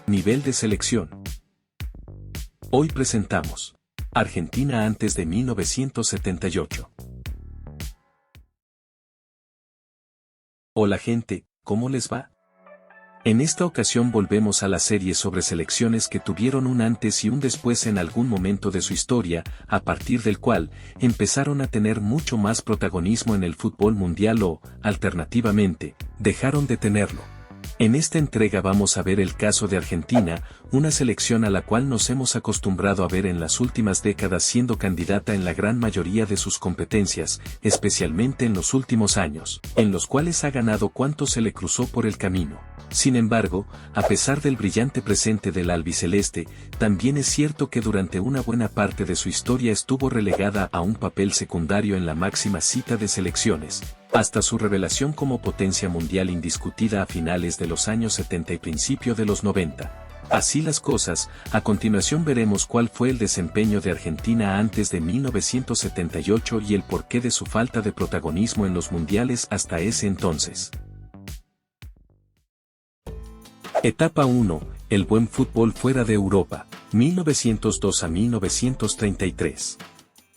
Nivel de selección. Hoy presentamos Argentina antes de 1978. Hola gente, ¿cómo les va? En esta ocasión volvemos a la serie sobre selecciones que tuvieron un antes y un después en algún momento de su historia, a partir del cual empezaron a tener mucho más protagonismo en el fútbol mundial o, alternativamente, dejaron de tenerlo. En esta entrega vamos a ver el caso de Argentina, una selección a la cual nos hemos acostumbrado a ver en las últimas décadas siendo candidata en la gran mayoría de sus competencias, especialmente en los últimos años, en los cuales ha ganado cuanto se le cruzó por el camino. Sin embargo, a pesar del brillante presente del albiceleste, también es cierto que durante una buena parte de su historia estuvo relegada a un papel secundario en la máxima cita de selecciones, hasta su revelación como potencia mundial indiscutida a finales de los años 70 y principio de los 90. Así las cosas, a continuación veremos cuál fue el desempeño de Argentina antes de 1978 y el porqué de su falta de protagonismo en los mundiales hasta ese entonces. Etapa 1. El buen fútbol fuera de Europa, 1902 a 1933.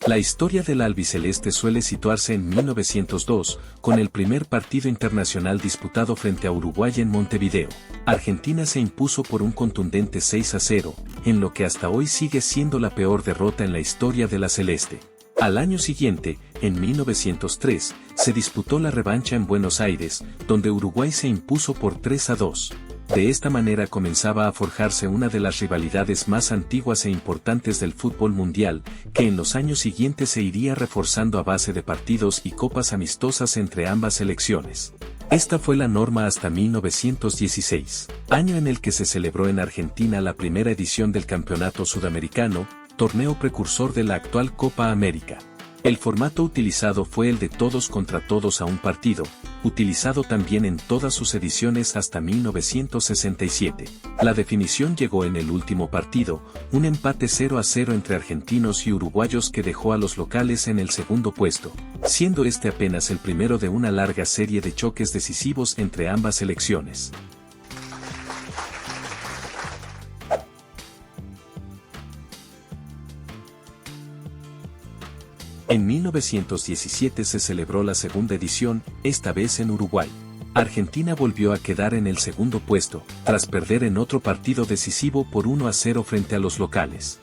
La historia del albiceleste suele situarse en 1902, con el primer partido internacional disputado frente a Uruguay en Montevideo. Argentina se impuso por un contundente 6-0, en lo que hasta hoy sigue siendo la peor derrota en la historia de la celeste. Al año siguiente, en 1903, se disputó la revancha en Buenos Aires, donde Uruguay se impuso por 3-2. De esta manera comenzaba a forjarse una de las rivalidades más antiguas e importantes del fútbol mundial, que en los años siguientes se iría reforzando a base de partidos y copas amistosas entre ambas selecciones. Esta fue la norma hasta 1916, año en el que se celebró en Argentina la primera edición del Campeonato Sudamericano, torneo precursor de la actual Copa América. El formato utilizado fue el de todos contra todos a un partido, utilizado también en todas sus ediciones hasta 1967. La definición llegó en el último partido, un empate 0-0 entre argentinos y uruguayos que dejó a los locales en el segundo puesto, siendo este apenas el primero de una larga serie de choques decisivos entre ambas selecciones. En 1917 se celebró la segunda edición, esta vez en Uruguay. Argentina volvió a quedar en el segundo puesto, tras perder en otro partido decisivo por 1-0 frente a los locales.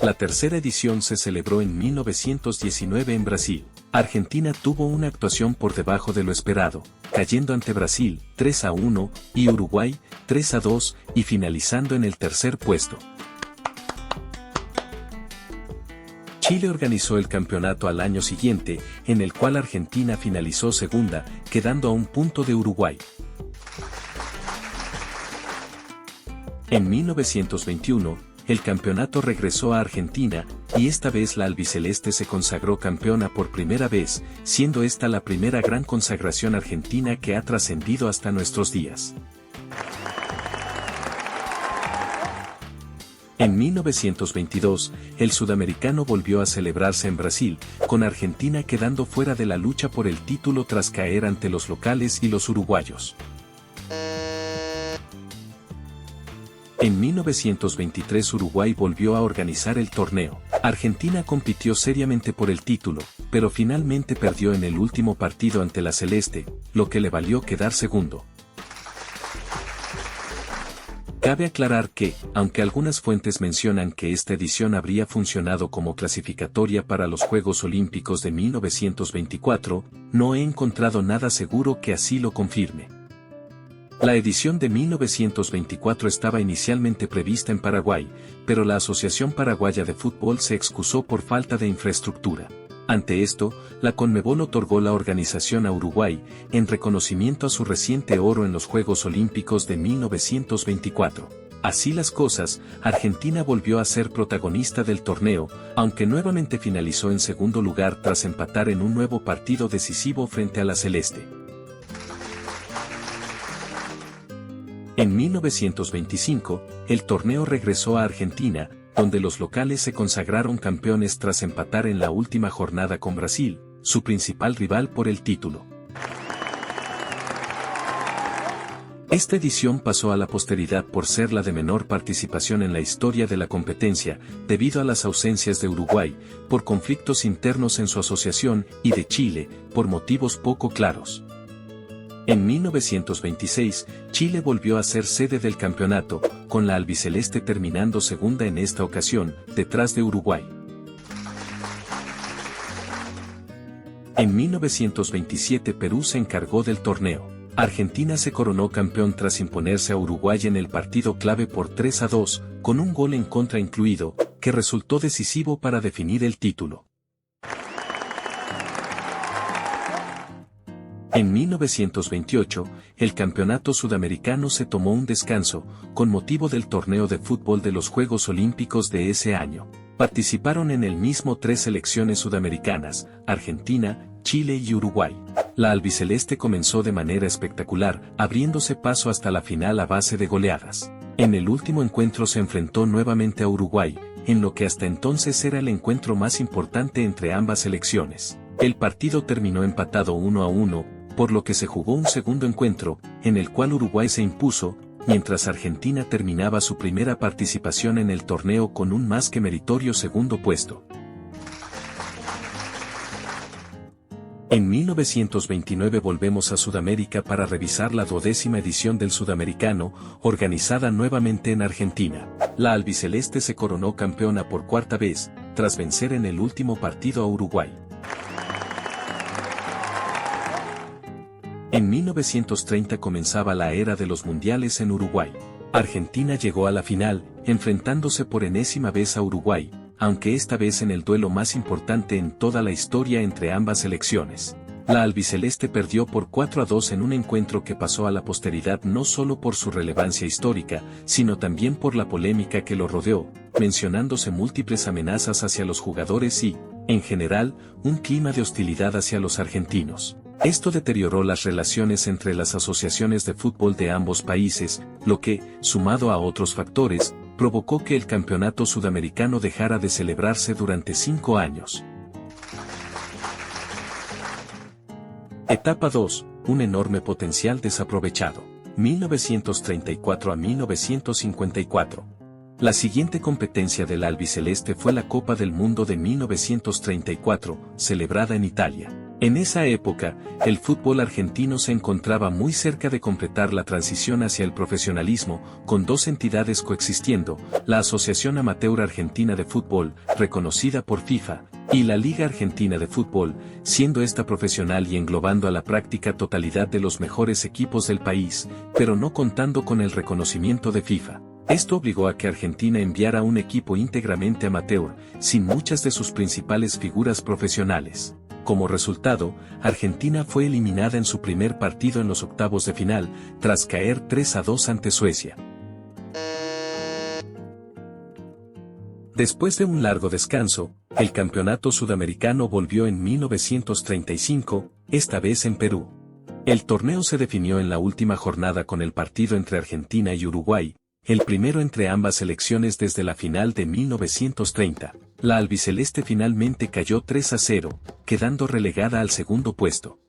La tercera edición se celebró en 1919 en Brasil. Argentina tuvo una actuación por debajo de lo esperado, cayendo ante Brasil 3-1 y Uruguay 3-2 y finalizando en el tercer puesto. Chile organizó el campeonato al año siguiente, en el cual Argentina finalizó segunda, quedando a un punto de Uruguay. En 1921, el campeonato regresó a Argentina, y esta vez la albiceleste se consagró campeona por primera vez, siendo esta la primera gran consagración argentina que ha trascendido hasta nuestros días. En 1922, el sudamericano volvió a celebrarse en Brasil, con Argentina quedando fuera de la lucha por el título tras caer ante los locales y los uruguayos. En 1923 Uruguay volvió a organizar el torneo. Argentina compitió seriamente por el título, pero finalmente perdió en el último partido ante la celeste, lo que le valió quedar segundo. Cabe aclarar que, aunque algunas fuentes mencionan que esta edición habría funcionado como clasificatoria para los Juegos Olímpicos de 1924, no he encontrado nada seguro que así lo confirme. La edición de 1924 estaba inicialmente prevista en Paraguay, pero la Asociación Paraguaya de Fútbol se excusó por falta de infraestructura. Ante esto, la Conmebol otorgó la organización a Uruguay, en reconocimiento a su reciente oro en los Juegos Olímpicos de 1924. Así las cosas, Argentina volvió a ser protagonista del torneo, aunque nuevamente finalizó en segundo lugar tras empatar en un nuevo partido decisivo frente a la celeste. En 1925, el torneo regresó a Argentina, donde los locales se consagraron campeones tras empatar en la última jornada con Brasil, su principal rival por el título. Esta edición pasó a la posteridad por ser la de menor participación en la historia de la competencia, debido a las ausencias de Uruguay, por conflictos internos en su asociación, y de Chile, por motivos poco claros. En 1926, Chile volvió a ser sede del campeonato, con la albiceleste terminando segunda en esta ocasión, detrás de Uruguay. En 1927 Perú se encargó del torneo. Argentina se coronó campeón tras imponerse a Uruguay en el partido clave por 3-2, con un gol en contra incluido, que resultó decisivo para definir el título. En 1928, el campeonato sudamericano se tomó un descanso, con motivo del torneo de fútbol de los Juegos Olímpicos de ese año. Participaron en el mismo 3 selecciones sudamericanas, Argentina, Chile y Uruguay. La albiceleste comenzó de manera espectacular, abriéndose paso hasta la final a base de goleadas. En el último encuentro se enfrentó nuevamente a Uruguay, en lo que hasta entonces era el encuentro más importante entre ambas selecciones. El partido terminó empatado 1-1, por lo que se jugó un segundo encuentro, en el cual Uruguay se impuso, mientras Argentina terminaba su primera participación en el torneo con un más que meritorio segundo puesto. En 1929 volvemos a Sudamérica para revisar la 12ª edición del Sudamericano, organizada nuevamente en Argentina. La albiceleste se coronó campeona por cuarta vez, tras vencer en el último partido a Uruguay. En 1930 comenzaba la era de los mundiales en Uruguay. Argentina llegó a la final, enfrentándose por enésima vez a Uruguay, aunque esta vez en el duelo más importante en toda la historia entre ambas selecciones. La albiceleste perdió por 4-2 en un encuentro que pasó a la posteridad no solo por su relevancia histórica, sino también por la polémica que lo rodeó, mencionándose múltiples amenazas hacia los jugadores y, en general, un clima de hostilidad hacia los argentinos. Esto deterioró las relaciones entre las asociaciones de fútbol de ambos países, lo que, sumado a otros factores, provocó que el campeonato sudamericano dejara de celebrarse durante 5 años. Etapa 2. Un enorme potencial desaprovechado. 1934 a 1954. La siguiente competencia del albiceleste fue la Copa del Mundo de 1934, celebrada en Italia. En esa época, el fútbol argentino se encontraba muy cerca de completar la transición hacia el profesionalismo, con 2 entidades coexistiendo, la Asociación Amateur Argentina de Fútbol, reconocida por FIFA, y la Liga Argentina de Fútbol, siendo esta profesional y englobando a la práctica totalidad de los mejores equipos del país, pero no contando con el reconocimiento de FIFA. Esto obligó a que Argentina enviara un equipo íntegramente amateur, sin muchas de sus principales figuras profesionales. Como resultado, Argentina fue eliminada en su primer partido en los octavos de final, tras caer 3-2 ante Suecia. Después de un largo descanso, el campeonato sudamericano volvió en 1935, esta vez en Perú. El torneo se definió en la última jornada con el partido entre Argentina y Uruguay, el primero entre ambas selecciones desde la final de 1930. La albiceleste finalmente cayó 3-0, quedando relegada al segundo puesto.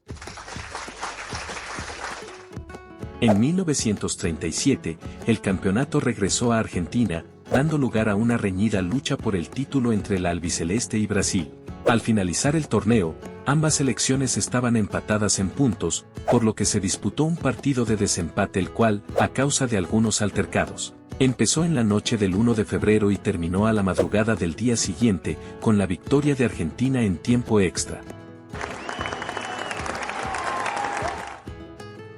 En 1937, el campeonato regresó a Argentina, dando lugar a una reñida lucha por el título entre la albiceleste y Brasil. Al finalizar el torneo, ambas selecciones estaban empatadas en puntos, por lo que se disputó un partido de desempate el cual, a causa de algunos altercados, empezó en la noche del 1 de febrero y terminó a la madrugada del día siguiente, con la victoria de Argentina en tiempo extra.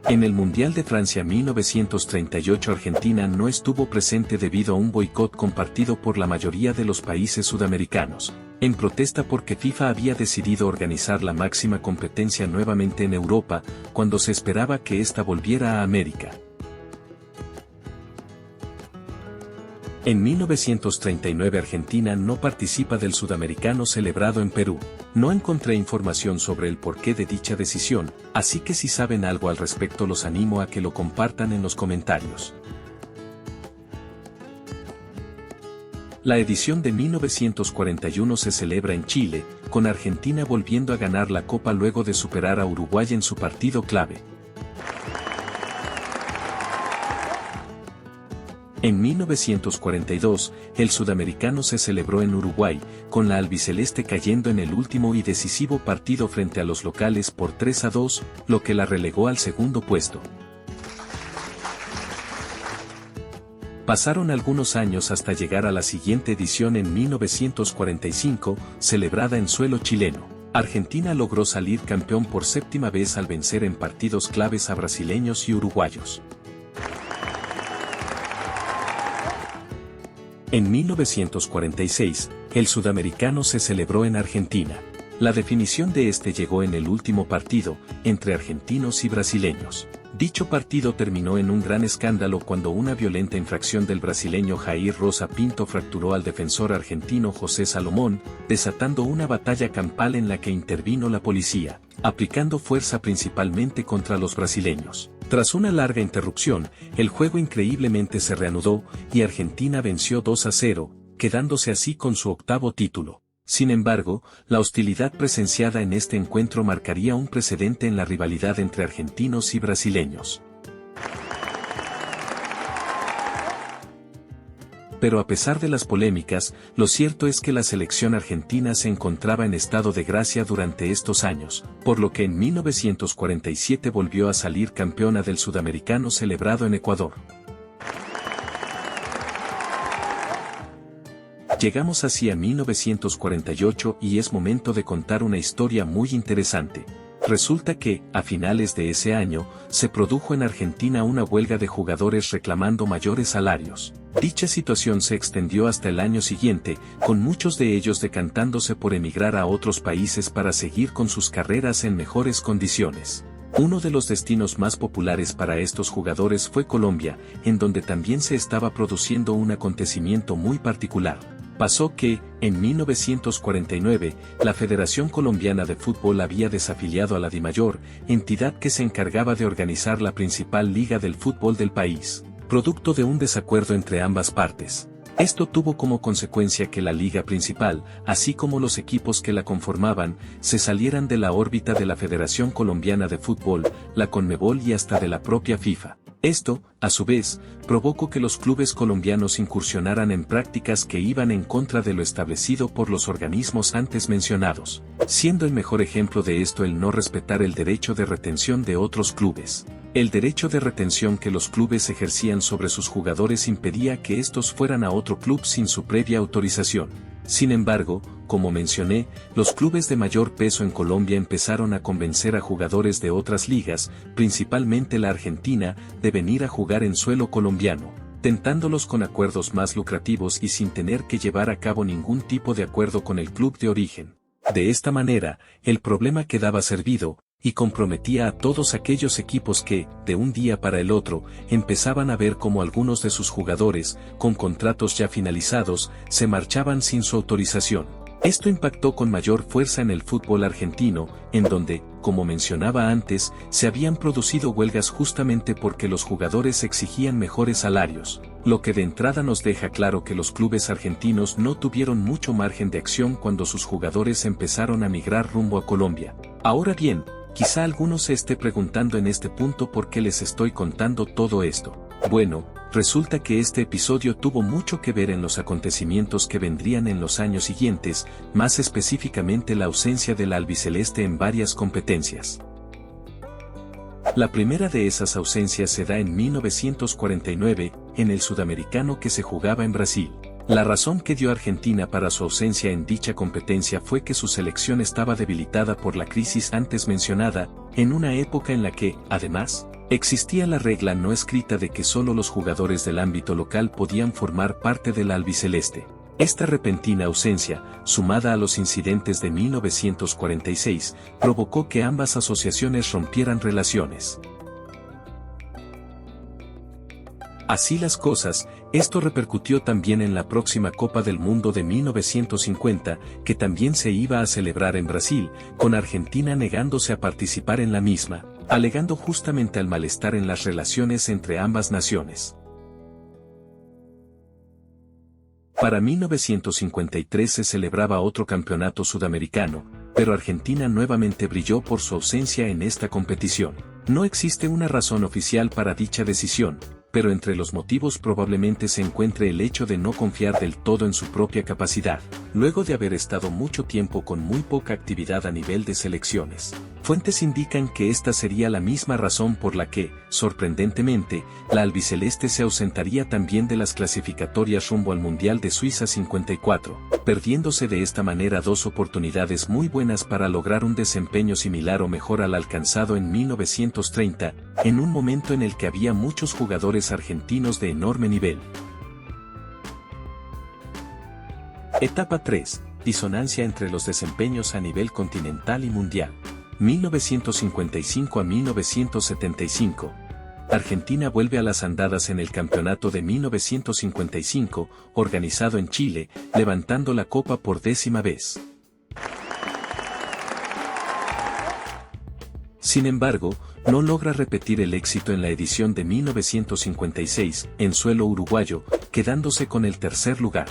En el Mundial de Francia 1938 Argentina no estuvo presente debido a un boicot compartido por la mayoría de los países sudamericanos, en protesta porque FIFA había decidido organizar la máxima competencia nuevamente en Europa, cuando se esperaba que ésta volviera a América. En 1939 Argentina no participa del Sudamericano celebrado en Perú. No encontré información sobre el porqué de dicha decisión, así que si saben algo al respecto los animo a que lo compartan en los comentarios. La edición de 1941 se celebra en Chile, con Argentina volviendo a ganar la Copa luego de superar a Uruguay en su partido clave. En 1942, el Sudamericano se celebró en Uruguay, con la albiceleste cayendo en el último y decisivo partido frente a los locales por 3-2, lo que la relegó al segundo puesto. Pasaron algunos años hasta llegar a la siguiente edición en 1945, celebrada en suelo chileno. Argentina logró salir campeón por séptima vez al vencer en partidos claves a brasileños y uruguayos. En 1946, el Sudamericano se celebró en Argentina. La definición de este llegó en el último partido, entre argentinos y brasileños. Dicho partido terminó en un gran escándalo cuando una violenta infracción del brasileño Jair Rosa Pinto fracturó al defensor argentino José Salomón, desatando una batalla campal en la que intervino la policía, aplicando fuerza principalmente contra los brasileños. Tras una larga interrupción, el juego increíblemente se reanudó y Argentina venció 2-0, quedándose así con su octavo título. Sin embargo, la hostilidad presenciada en este encuentro marcaría un precedente en la rivalidad entre argentinos y brasileños. Pero a pesar de las polémicas, lo cierto es que la selección argentina se encontraba en estado de gracia durante estos años, por lo que en 1947 volvió a salir campeona del Sudamericano celebrado en Ecuador. Llegamos así a 1948 y es momento de contar una historia muy interesante. Resulta que, a finales de ese año, se produjo en Argentina una huelga de jugadores reclamando mayores salarios. Dicha situación se extendió hasta el año siguiente, con muchos de ellos decantándose por emigrar a otros países para seguir con sus carreras en mejores condiciones. Uno de los destinos más populares para estos jugadores fue Colombia, en donde también se estaba produciendo un acontecimiento muy particular. Pasó que, en 1949, la Federación Colombiana de Fútbol había desafiliado a la DIMAYOR, entidad que se encargaba de organizar la principal liga del fútbol del país, producto de un desacuerdo entre ambas partes. Esto tuvo como consecuencia que la liga principal, así como los equipos que la conformaban, se salieran de la órbita de la Federación Colombiana de Fútbol, la CONMEBOL y hasta de la propia FIFA. Esto, a su vez, provocó que los clubes colombianos incursionaran en prácticas que iban en contra de lo establecido por los organismos antes mencionados, siendo el mejor ejemplo de esto el no respetar el derecho de retención de otros clubes. El derecho de retención que los clubes ejercían sobre sus jugadores impedía que estos fueran a otro club sin su previa autorización. Sin embargo, como mencioné, los clubes de mayor peso en Colombia empezaron a convencer a jugadores de otras ligas, principalmente la Argentina, de venir a jugar en suelo colombiano, tentándolos con acuerdos más lucrativos y sin tener que llevar a cabo ningún tipo de acuerdo con el club de origen. De esta manera, el problema quedaba servido, y comprometía a todos aquellos equipos que, de un día para el otro, empezaban a ver cómo algunos de sus jugadores, con contratos ya finalizados, se marchaban sin su autorización. Esto impactó con mayor fuerza en el fútbol argentino, en donde, como mencionaba antes, se habían producido huelgas justamente porque los jugadores exigían mejores salarios, lo que de entrada nos deja claro que los clubes argentinos no tuvieron mucho margen de acción cuando sus jugadores empezaron a migrar rumbo a Colombia. Ahora bien, quizá alguno se esté preguntando en este punto por qué les estoy contando todo esto. Bueno, resulta que este episodio tuvo mucho que ver en los acontecimientos que vendrían en los años siguientes, más específicamente la ausencia del albiceleste en varias competencias. La primera de esas ausencias se da en 1949, en el Sudamericano que se jugaba en Brasil. La razón que dio Argentina para su ausencia en dicha competencia fue que su selección estaba debilitada por la crisis antes mencionada, en una época en la que, además, existía la regla no escrita de que solo los jugadores del ámbito local podían formar parte del albiceleste. Esta repentina ausencia, sumada a los incidentes de 1946, provocó que ambas asociaciones rompieran relaciones. Así las cosas, esto repercutió también en la próxima Copa del Mundo de 1950, que también se iba a celebrar en Brasil, con Argentina negándose a participar en la misma, alegando justamente al malestar en las relaciones entre ambas naciones. Para 1953 se celebraba otro campeonato sudamericano, pero Argentina nuevamente brilló por su ausencia en esta competición. No existe una razón oficial para dicha decisión, pero entre los motivos probablemente se encuentre el hecho de no confiar del todo en su propia capacidad, luego de haber estado mucho tiempo con muy poca actividad a nivel de selecciones. Fuentes indican que esta sería la misma razón por la que, sorprendentemente, la albiceleste se ausentaría también de las clasificatorias rumbo al Mundial de Suiza 54, perdiéndose de esta manera dos oportunidades muy buenas para lograr un desempeño similar o mejor al alcanzado en 1930, en un momento en el que había muchos jugadores argentinos de enorme nivel. Etapa 3. Disonancia entre los desempeños a nivel continental y mundial. 1955 a 1975. Argentina vuelve a las andadas en el campeonato de 1955, organizado en Chile, levantando la copa por 10ª vez. Sin embargo, no logra repetir el éxito en la edición de 1956, en suelo uruguayo, quedándose con el tercer lugar.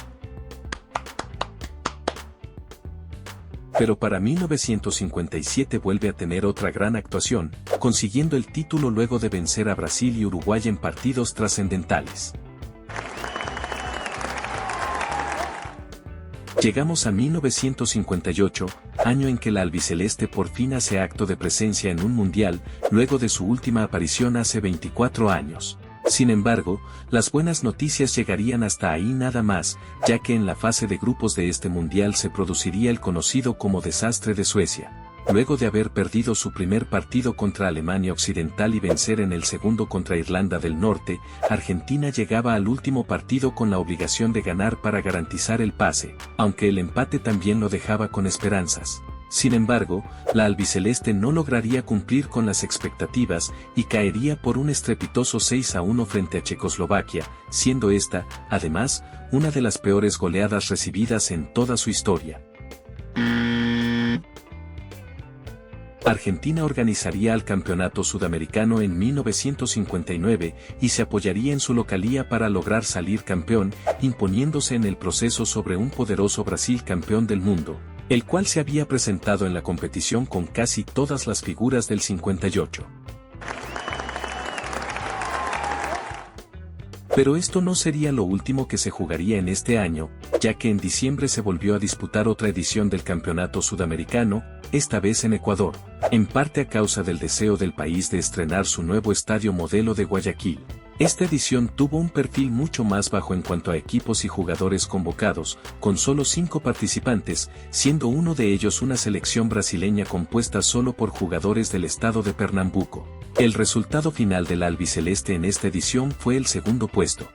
Pero para 1957 vuelve a tener otra gran actuación, consiguiendo el título luego de vencer a Brasil y Uruguay en partidos trascendentales. Llegamos a 1958, año en que la albiceleste por fin hace acto de presencia en un mundial, luego de su última aparición hace 24 años. Sin embargo, las buenas noticias llegarían hasta ahí nada más, ya que en la fase de grupos de este mundial se produciría el conocido como desastre de Suecia. Luego de haber perdido su primer partido contra Alemania Occidental y vencer en el segundo contra Irlanda del Norte, Argentina llegaba al último partido con la obligación de ganar para garantizar el pase, aunque el empate también lo dejaba con esperanzas. Sin embargo, la albiceleste no lograría cumplir con las expectativas y caería por un estrepitoso 6-1 frente a Checoslovaquia, siendo esta, además, una de las peores goleadas recibidas en toda su historia. Argentina organizaría el Campeonato Sudamericano en 1959 y se apoyaría en su localía para lograr salir campeón, imponiéndose en el proceso sobre un poderoso Brasil campeón del mundo, el cual se había presentado en la competición con casi todas las figuras del 58. Pero esto no sería lo último que se jugaría en este año, ya que en diciembre se volvió a disputar otra edición del Campeonato Sudamericano, esta vez en Ecuador, en parte a causa del deseo del país de estrenar su nuevo estadio modelo de Guayaquil. Esta edición tuvo un perfil mucho más bajo en cuanto a equipos y jugadores convocados, con solo 5 participantes, siendo uno de ellos una selección brasileña compuesta solo por jugadores del estado de Pernambuco. El resultado final de la albiceleste en esta edición fue el segundo puesto.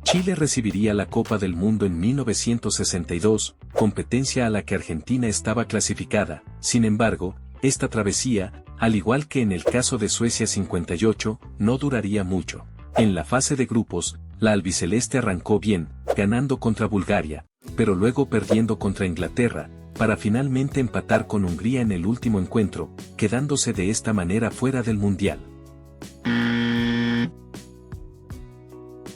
Chile recibiría la Copa del Mundo en 1962, competencia a la que Argentina estaba clasificada. Sin embargo, esta travesía, al igual que en el caso de Suecia 58, no duraría mucho. En la fase de grupos, la albiceleste arrancó bien, ganando contra Bulgaria, pero luego perdiendo contra Inglaterra, para finalmente empatar con Hungría en el último encuentro, quedándose de esta manera fuera del Mundial.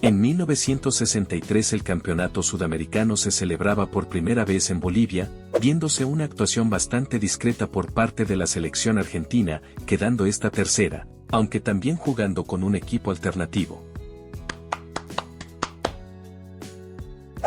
En 1963 el Campeonato Sudamericano se celebraba por primera vez en Bolivia, viéndose una actuación bastante discreta por parte de la selección argentina, quedando esta tercera, aunque también jugando con un equipo alternativo.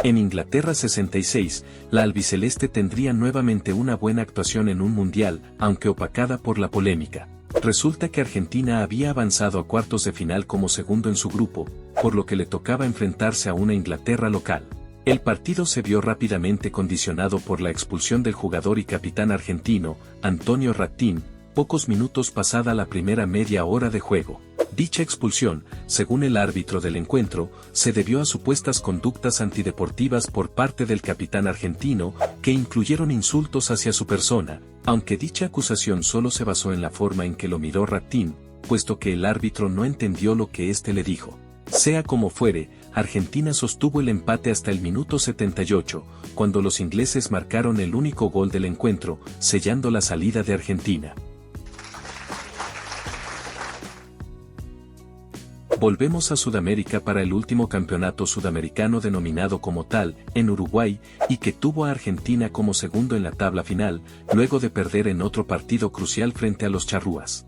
En Inglaterra 66, la albiceleste tendría nuevamente una buena actuación en un mundial, aunque opacada por la polémica. Resulta que Argentina había avanzado a cuartos de final como segundo en su grupo, por lo que le tocaba enfrentarse a una Inglaterra local. El partido se vio rápidamente condicionado por la expulsión del jugador y capitán argentino, Antonio Rattín, pocos minutos pasada la primera media hora de juego. Dicha expulsión, según el árbitro del encuentro, se debió a supuestas conductas antideportivas por parte del capitán argentino, que incluyeron insultos hacia su persona, aunque dicha acusación solo se basó en la forma en que lo miró Rattín, puesto que el árbitro no entendió lo que éste le dijo. Sea como fuere, Argentina sostuvo el empate hasta el minuto 78, cuando los ingleses marcaron el único gol del encuentro, sellando la salida de Argentina. Volvemos a Sudamérica para el último campeonato sudamericano denominado como tal, en Uruguay, y que tuvo a Argentina como segundo en la tabla final, luego de perder en otro partido crucial frente a los charrúas.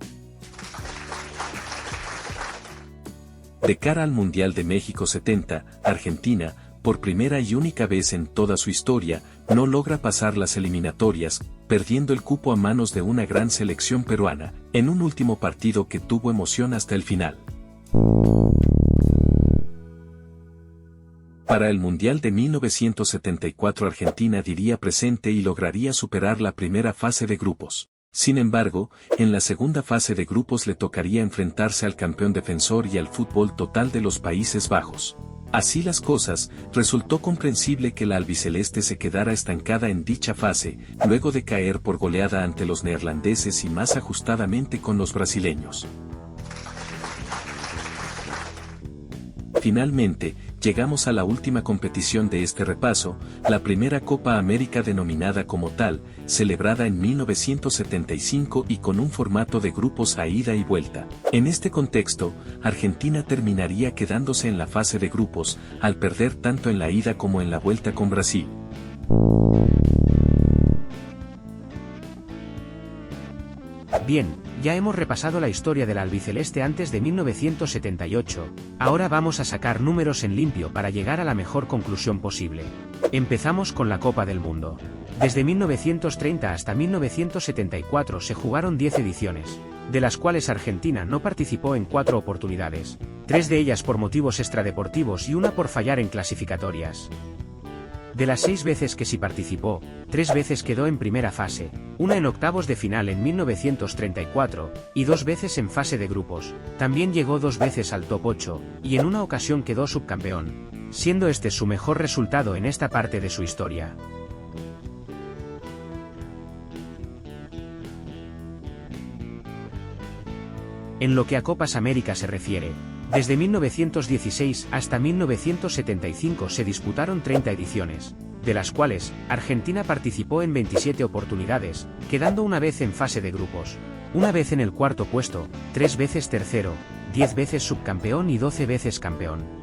De cara al Mundial de México 70, Argentina, por primera y única vez en toda su historia, no logra pasar las eliminatorias, perdiendo el cupo a manos de una gran selección peruana, en un último partido que tuvo emoción hasta el final. Para el Mundial de 1974 Argentina diría presente y lograría superar la primera fase de grupos. Sin embargo, en la segunda fase de grupos le tocaría enfrentarse al campeón defensor y al fútbol total de los Países Bajos. Así las cosas, resultó comprensible que la albiceleste se quedara estancada en dicha fase, luego de caer por goleada ante los neerlandeses y más ajustadamente con los brasileños. Finalmente, llegamos a la última competición de este repaso, la primera Copa América denominada como tal, celebrada en 1975 y con un formato de grupos a ida y vuelta. En este contexto, Argentina terminaría quedándose en la fase de grupos, al perder tanto en la ida como en la vuelta con Brasil. Bien, ya hemos repasado la historia del albiceleste antes de 1978, ahora vamos a sacar números en limpio para llegar a la mejor conclusión posible. Empezamos con la Copa del Mundo. Desde 1930 hasta 1974 se jugaron 10 ediciones, de las cuales Argentina no participó en 4 oportunidades, 3 de ellas por motivos extradeportivos y una por fallar en clasificatorias. De las 6 veces que sí participó, 3 veces quedó en primera fase, una en octavos de final en 1934, y 2 veces en fase de grupos. También llegó 2 veces al top 8, y en una ocasión quedó subcampeón, siendo este su mejor resultado en esta parte de su historia. En lo que a Copas América se refiere, desde 1916 hasta 1975 se disputaron 30 ediciones, de las cuales, Argentina participó en 27 oportunidades, quedando una vez en fase de grupos, una vez en el cuarto puesto, 3 veces tercero, 10 veces subcampeón y 12 veces campeón.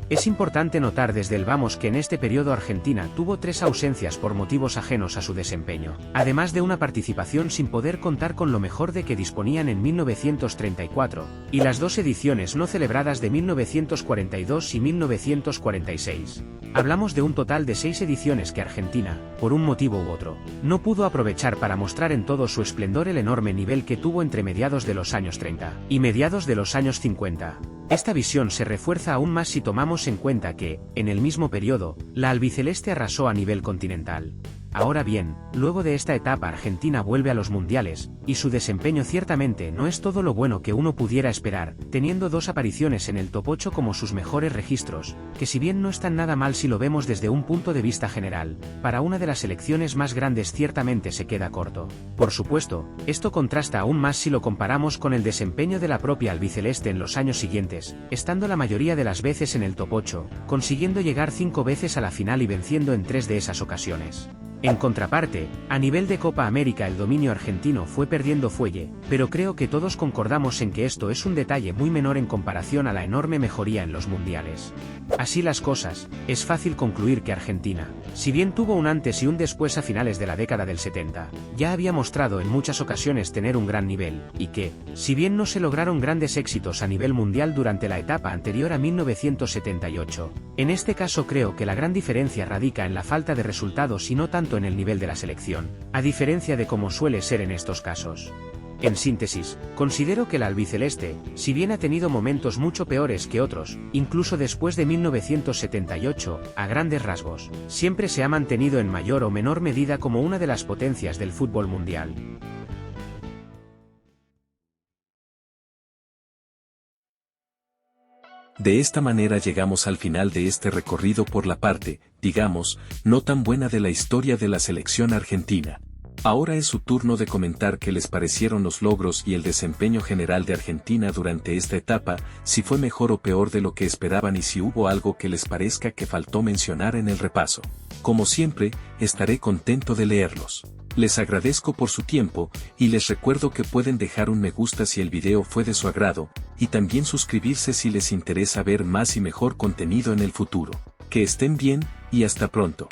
Es importante notar desde el vamos que en este periodo Argentina tuvo 3 ausencias por motivos ajenos a su desempeño, además de una participación sin poder contar con lo mejor de que disponían en 1934, y las 2 ediciones no celebradas de 1942 y 1946. Hablamos de un total de 6 ediciones que Argentina, por un motivo u otro, no pudo aprovechar para mostrar en todo su esplendor el enorme nivel que tuvo entre mediados de los años 30 y mediados de los años 50. Esta visión se refuerza aún más si tomamos en cuenta que, en el mismo periodo, la albiceleste arrasó a nivel continental. Ahora bien, luego de esta etapa Argentina vuelve a los mundiales, y su desempeño ciertamente no es todo lo bueno que uno pudiera esperar, teniendo 2 apariciones en el top 8 como sus mejores registros, que si bien no están nada mal si lo vemos desde un punto de vista general, para una de las selecciones más grandes ciertamente se queda corto. Por supuesto, esto contrasta aún más si lo comparamos con el desempeño de la propia albiceleste en los años siguientes, estando la mayoría de las veces en el top 8, consiguiendo llegar 5 veces a la final y venciendo en 3 de esas ocasiones. En contraparte, a nivel de Copa América el dominio argentino fue perdiendo fuelle, pero creo que todos concordamos en que esto es un detalle muy menor en comparación a la enorme mejoría en los mundiales. Así las cosas, es fácil concluir que Argentina, si bien tuvo un antes y un después a finales de la década del 70, ya había mostrado en muchas ocasiones tener un gran nivel, y que, si bien no se lograron grandes éxitos a nivel mundial durante la etapa anterior a 1978, en este caso creo que la gran diferencia radica en la falta de resultados y no tanto en el nivel de la selección, a diferencia de como suele ser en estos casos. En síntesis, considero que la albiceleste, si bien ha tenido momentos mucho peores que otros, incluso después de 1978, a grandes rasgos, siempre se ha mantenido en mayor o menor medida como una de las potencias del fútbol mundial. De esta manera llegamos al final de este recorrido por la parte, digamos, no tan buena de la historia de la selección argentina. Ahora es su turno de comentar qué les parecieron los logros y el desempeño general de Argentina durante esta etapa, si fue mejor o peor de lo que esperaban y si hubo algo que les parezca que faltó mencionar en el repaso. Como siempre, estaré contento de leerlos. Les agradezco por su tiempo, y les recuerdo que pueden dejar un me gusta si el video fue de su agrado, y también suscribirse si les interesa ver más y mejor contenido en el futuro. Que estén bien, y hasta pronto.